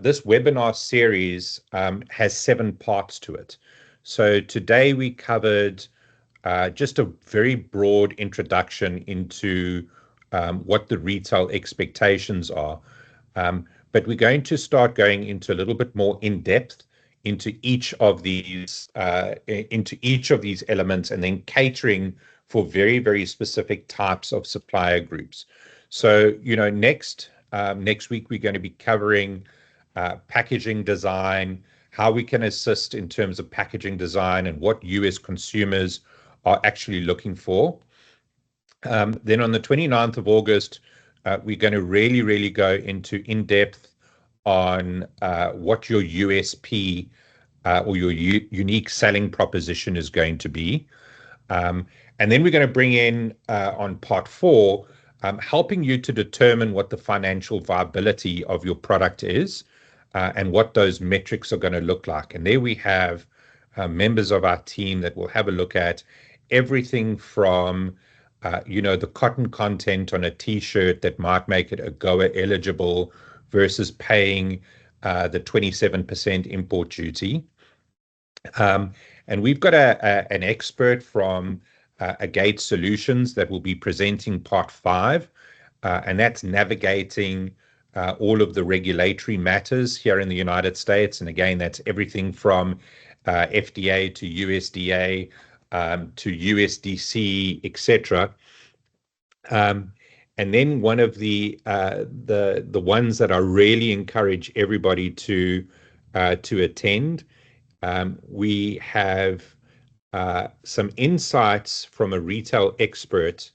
this webinar series has 7 parts to it. So today we covered just a very broad introduction into what the retail expectations are. But we're going to start going into a little bit more in depth into each of these elements, and then catering for very, very specific types of supplier groups. So, next week we're going to be covering packaging design, how we can assist in terms of packaging design and what US consumers are actually looking for. Then on the 29th of August, we're going to really go into in-depth on what your USP or your unique selling proposition is going to be. And then we're going to bring in on part 4, helping you to determine what the financial viability of your product is and what those metrics are going to look like. And there we have members of our team that will have a look at everything from the cotton content on a t-shirt that might make it AGOA eligible versus paying the 27% import duty. And we've got an expert from Agate Solutions that will be presenting part 5, and that's navigating all of the regulatory matters here in the United States. And again, that's everything from FDA to USDA to USDC, etc. And then one of the ones that I really encourage everybody to attend, we have some insights from a retail expert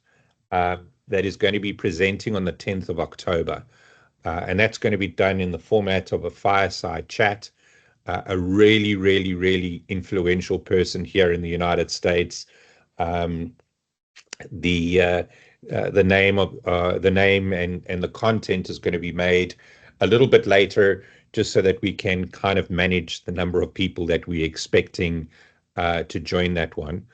that is going to be presenting on the 10th of October. And that's going to be done in the format of a fireside chat. A really influential person here in the United States. The name and the content is going to be made a little bit later, just so that we can kind of manage the number of people that we're expecting to join that one.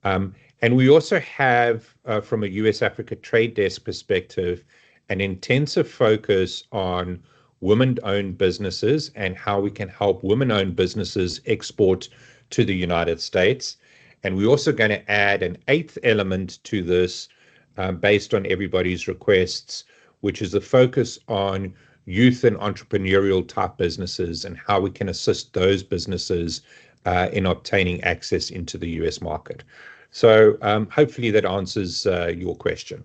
And we also have, from a US Africa Trade Desk perspective, an intensive focus on women-owned businesses and how we can help women-owned businesses export to the United States. And we're also going to add an 8th element to this based on everybody's requests, which is a focus on youth and entrepreneurial type businesses and how we can assist those businesses in obtaining access into the US market. So hopefully that answers your question.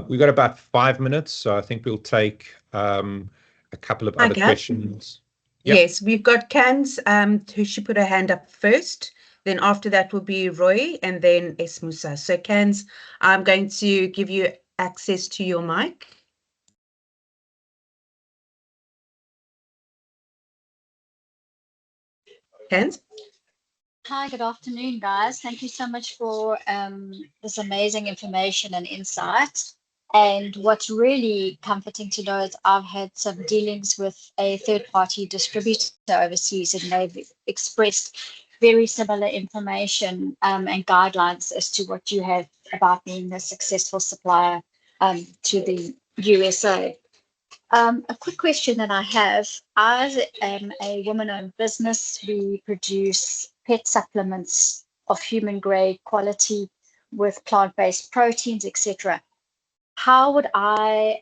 We've got about 5 minutes, so I think we'll take a couple of other questions.
Yep. Yes, we've got Cans, who should put her hand up first. Then after that will be Roy and then S. Musa. So Cans, I'm going to give you access to your mic. Cans?
Hi, good afternoon, guys. Thank you so much for this amazing information and insight. And what's really comforting to know is I've had some dealings with a third-party distributor overseas, and they've expressed very similar information and guidelines as to what you have about being a successful supplier to the USA. A quick question that I have. I am a woman-owned business. We produce pet supplements of human-grade quality with plant-based proteins, etc. How would I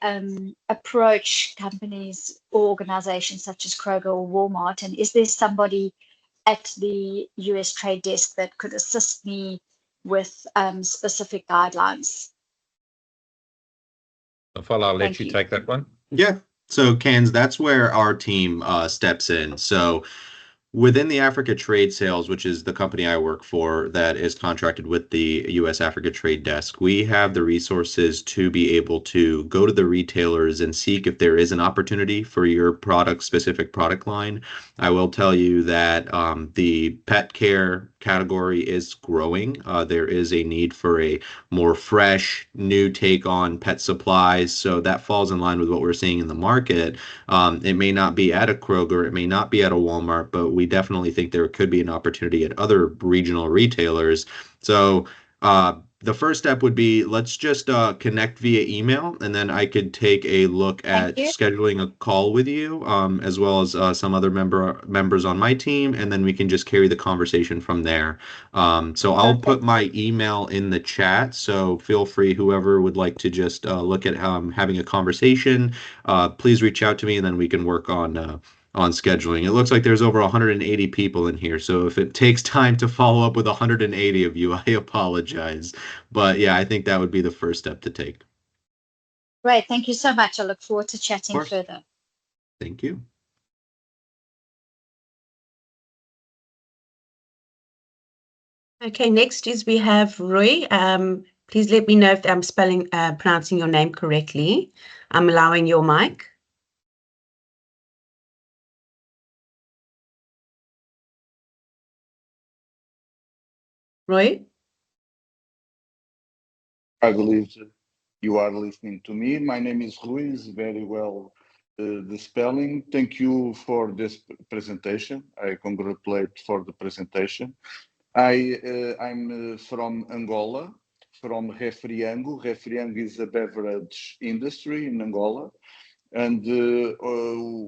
approach companies or organizations such as Kroger or Walmart? And is there somebody at the US trade desk that could assist me with specific guidelines?
I'll let you take that one.
Yeah. So, Cans, that's where our team steps in. So, within the Africa Trade Sales, which is the company I work for that is contracted with the U.S. Africa Trade Desk, we have the resources to be able to go to the retailers and seek if there is an opportunity for your specific product line. I will tell you that the pet care category is growing. There is a need for a more fresh, new take on pet supplies. So that falls in line with what we're seeing in the market. It may not be at a Kroger, it may not be at a Walmart, but we definitely think there could be an opportunity at other regional retailers. So the first step would be, let's just connect via email, and then I could take a look at scheduling a call with you, as well as some other members on my team, and then we can just carry the conversation from there. So I'll put my email in the chat, so feel free, whoever would like to just look at having a conversation, please reach out to me, and then we can work on scheduling. It looks like there's over 180 people in here, so if it takes time to follow up with 180 of you, I apologize. But yeah, I think that would be the first step to take.
Great, thank you so much. I look forward to chatting further.
Thank you.
Okay, next is we have Roy. Please let me know if I'm pronouncing your name correctly. I'm allowing your mic. Roy?
I believe you are listening to me. My name is Ruiz, very well the spelling. Thank you for this presentation. I congratulate for the presentation. I'm from Angola, from Refriango. Refriango is a beverage industry in Angola. And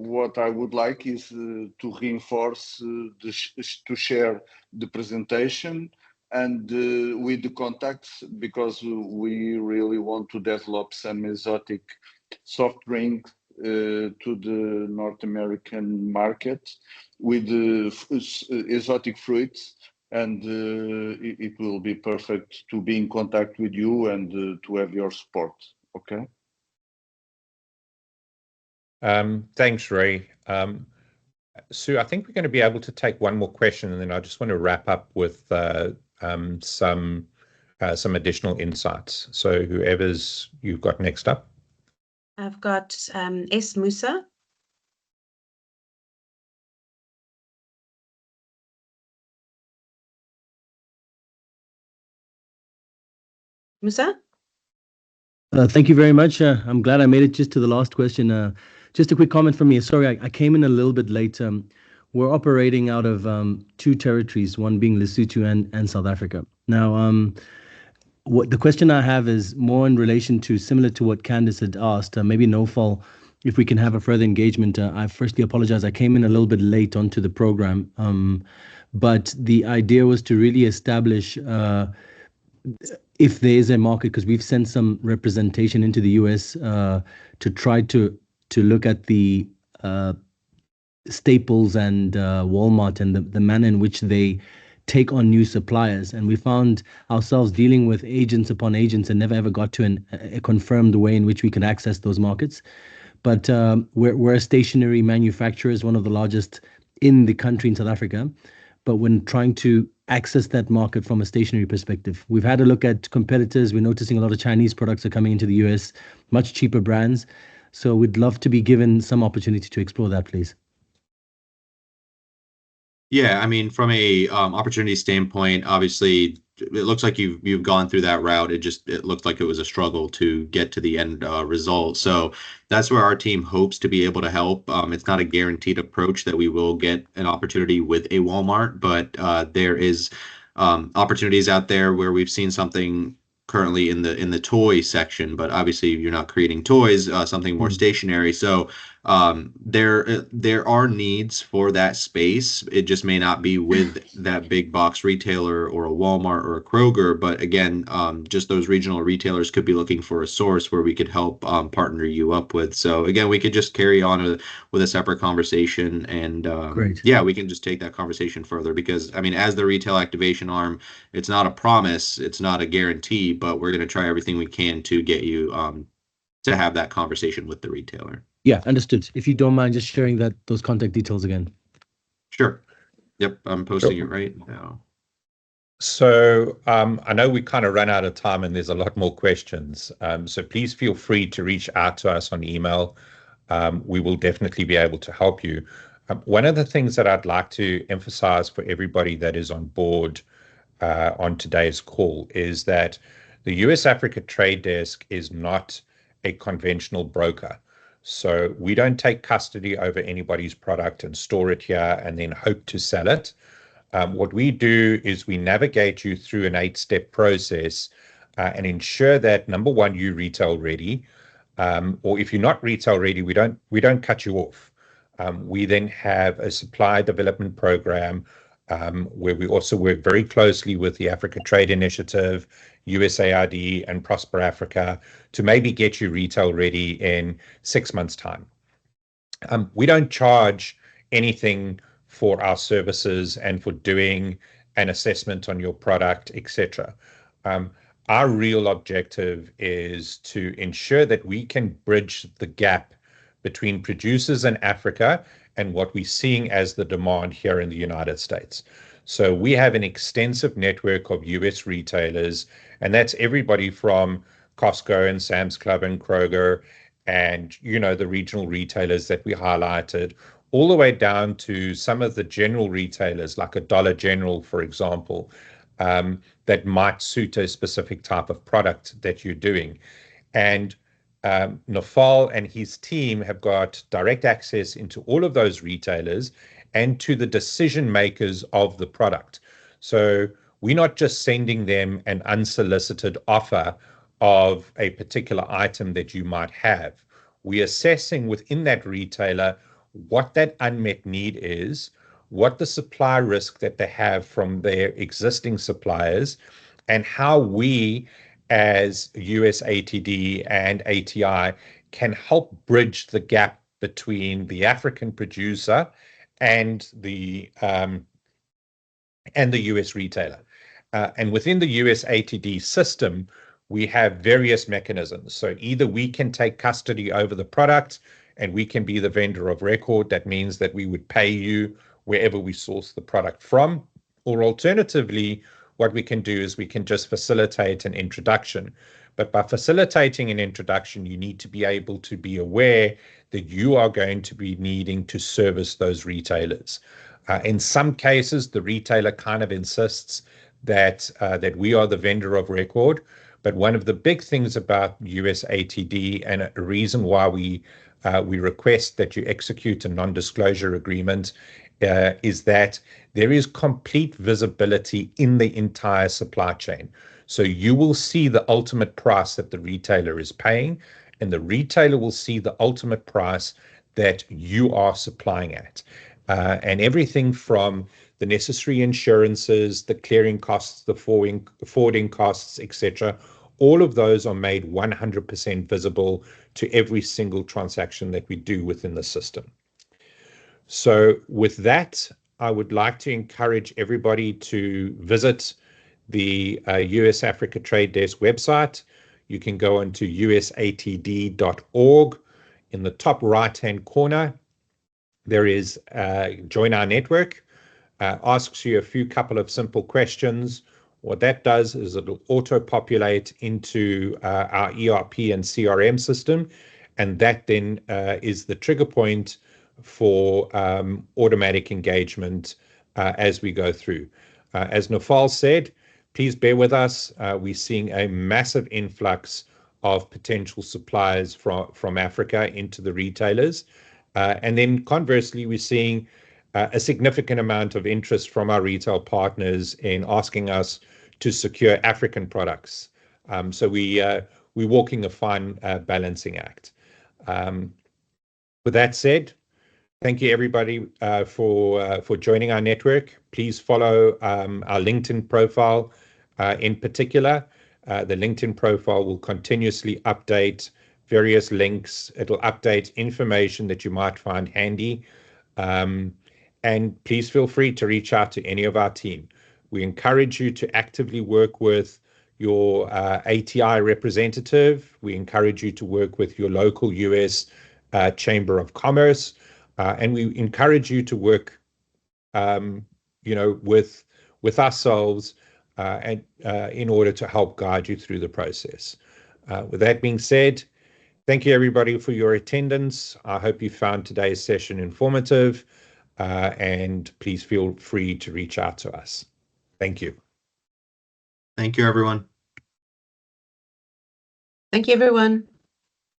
what I would like is to reinforce, to share the presentation and with the contacts, because we really want to develop some exotic soft drink to the North American market with exotic fruits, and it will be perfect to be in contact with you and to have your support. Okay.
Thanks, Ray. Sue, I think we're going to be able to take one more question, and then I just want to wrap up with some additional insights. So whoever's you've got next up.
I've got S. Musa. Musa?
Thank you very much. I'm glad I made it just to the last question. Just a quick comment from me. Sorry, I came in a little bit late. We're operating out of two territories, one being Lesotho and South Africa. Now, what the question I have is more in relation to, similar to what Candice had asked, maybe Nofal, if we can have a further engagement. I firstly apologize. I came in a little bit late onto the program, but the idea was to really establish if there is a market, because we've sent some representation into the US to try to look at the Staples and Walmart and the manner in which they take on new suppliers. And we found ourselves dealing with agents upon agents and never ever got to a confirmed way in which we can access those markets. But we're a stationary manufacturer, is one of the largest in the country in South Africa. But when trying to access that market from a stationary perspective. We've had a look at competitors. We're noticing a lot of Chinese products are coming into the US, much cheaper brands. So we'd love to be given some opportunity to explore that, please.
Yeah, I mean, from a opportunity standpoint, obviously, it looks like you've gone through that route. It looked like it was a struggle to get to the end result. So that's where our team hopes to be able to help. It's not a guaranteed approach that we will get an opportunity with a Walmart, but there is opportunities out there where we've seen something currently in the toy section, but obviously you're not creating toys, something more stationary. So there are needs for that space. It just may not be with that big box retailer or a Walmart or a Kroger. But again, just those regional retailers could be looking for a source where we could help partner you up with. So again, we could just carry on with a separate conversation, and yeah, we can just take that conversation further, because I mean, as the retail activation arm, it's not a promise, it's not a guarantee, but we're going to try everything we can to get you to have that conversation with the retailer.
Yeah, understood. If you don't mind just sharing those contact details again.
Sure. Yep, I'm posting it right now.
So I know we kind of run out of time and there's a lot more questions. So please feel free to reach out to us on email. We will definitely be able to help you. One of the things that I'd like to emphasize for everybody that is on board on today's call is that the US Africa Trade Desk is not a conventional broker. So we don't take custody over anybody's product and store it here and then hope to sell it. What we do is we navigate you through an 8-step process and ensure that, number one, you're retail ready. Or if you're not retail ready, we don't cut you off. We then have a supply development program where we also work very closely with the Africa Trade Initiative, USAID, and Prosper Africa to maybe get you retail ready in 6 months' time. We don't charge anything for our services and for doing an assessment on your product, etc. Our real objective is to ensure that we can bridge the gap between producers in Africa and what we're seeing as the demand here in the United States. So we have an extensive network of US retailers, and that's everybody from Costco and Sam's Club and Kroger and, the regional retailers that we highlighted, all the way down to some of the general retailers like a Dollar General, for example, that might suit a specific type of product that you're doing. And Nafal and his team have got direct access into all of those retailers and to the decision makers of the product. So we're not just sending them an unsolicited offer of a particular item that you might have. We're assessing within that retailer what that unmet need is, what the supply risk that they have from their existing suppliers, and how we as USATD and ATI can help bridge the gap between the African producer and the US retailer. And within the USATD system, we have various mechanisms. So either we can take custody over the product and we can be the vendor of record. That means that we would pay you wherever we source the product from. Or alternatively, what we can do is we can just facilitate an introduction. But by facilitating an introduction, you need to be able to be aware that you are going to be needing to service those retailers. In some cases, the retailer kind of insists that we are the vendor of record. But one of the big things about USATD, and a reason why we request that you execute a non-disclosure agreement, is that there is complete visibility in the entire supply chain. So you will see the ultimate price that the retailer is paying, and the retailer will see the ultimate price that you are supplying at. And everything from the necessary insurances, the clearing costs, the forwarding costs, etc., all of those are made 100% visible to every single transaction that we do within the system. So with that, I would like to encourage everybody to visit the US Africa Trade Desk website. You can go onto usatd.org. In the top right-hand corner, there is join our network. asks you a couple of simple questions. What that does is it'll auto-populate into our ERP and CRM system, and that then is the trigger point for automatic engagement as we go through. As Nafal said, please bear with us. We're seeing a massive influx of potential suppliers from Africa into the retailers. And then conversely, we're seeing a significant amount of interest from our retail partners in asking us to secure African products. So we're walking a fine balancing act. With that said, thank you everybody for joining our network. Please follow our LinkedIn profile in particular. The LinkedIn profile will continuously update various links. It'll update information that you might find handy. And please feel free to reach out to any of our team. We encourage you to actively work with your ATI representative. We encourage you to work with your local US Chamber of Commerce. And we encourage you to work, with ourselves and in order to help guide you through the process. With that being said, thank you everybody for your attendance. I hope you found today's session informative, and please feel free to reach out to us. Thank you.
Thank you, everyone.
Thank you, everyone.